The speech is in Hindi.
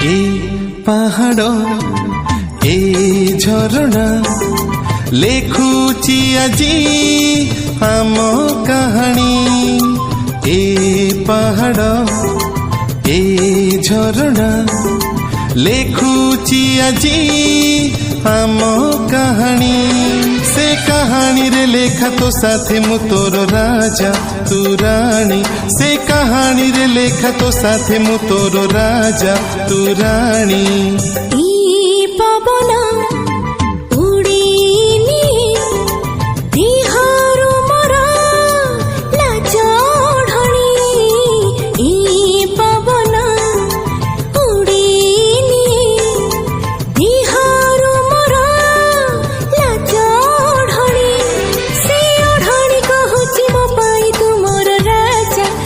ए पहाड़ ए झरणा लेखुची आजी आम कहानी। ए पहाड़ ए झरणा लेखुची आजी आम कहानी। से कहानी रे लेखा तो साथे मु तोर राजा तू रानी। से कहानी रे लेखा तो साथे मु तोर राजा तू रानी। ई पवन